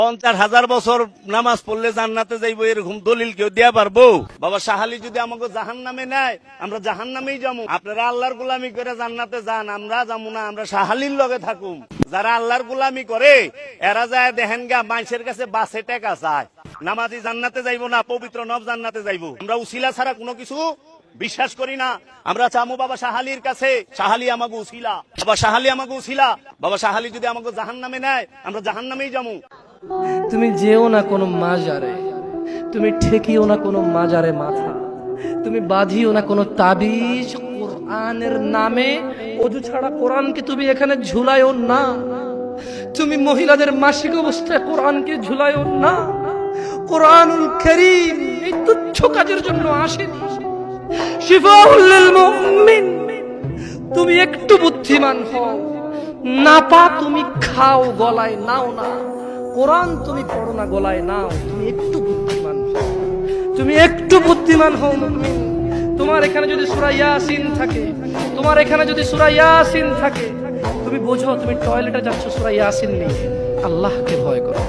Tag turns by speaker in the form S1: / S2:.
S1: 50,000 বছর নামাজ পড়লে জান্নাতে যাইবো এরকম দলিল কেউ দেয়া পারবো? বাবা শাহালি যদি আমাকে জাহান্নামে নেয়, আমরা জাহান্নামেই যাবো। আপনারা আল্লাহর গোলামি করে জান্নাতে যান, আমরা যাবো না, আমরা শাহালির লগে থাকুম। যারা আল্লাহর গোলামি করে এরা যায় দেখেন গা মানুষের কাছে বাসে টাকা চায়। নামাজি জান্নাতে যাইবো না, পবিত্র নব জান্নাতে যাইবো। আমরা উসিলা ছাড়া কোনো কিছু বিশ্বাস করি না। আমরা চামু বাবা শাহালির কাছে, শাহালি আমাকে উসিলা, বাবা শাহালি আমাকে উসিলা। বাবা শাহালি যদি আমাকে জাহান্নামে নেয়, আমরা জাহান্নামেই যাবো।
S2: তুমি যেও না কোনো মাজারে, তুমি ঠেকিও না কোনো মাজারে মাথা, তুমি বাঁধিও না কোনো তাবিজ। কোরআনের নামে অজু ছাড়া কোরআনকে তুমি এখানে ঝুলাইও না। তুমি মহিলাদের মাসিক অবস্থায় কোরআনকে ঝুলাইও না। কোরআনুল কারীম এই তুচ্ছ কাজের জন্য আসেনি। শিফাউল লিল মুমিন। তুমি একটু বুদ্ধিমান হও, না পা তুমি খাও, গলায় নাও না। কোরআন তুমি পড়ো না, গলায় নাও। তুমি একটু বুদ্ধিমান হও, তুমি একটু বুদ্ধিমান হও মুমিন। তোমার এখানে যদি সূরা ইয়াসিন থাকে, তোমার এখানে যদি সূরা ইয়াসিন থাকে, তুমি বোঝো তুমি টয়লেটে যাচ্ছ সূরা ইয়াসিন নিয়ে। আল্লাহকে ভয় করো।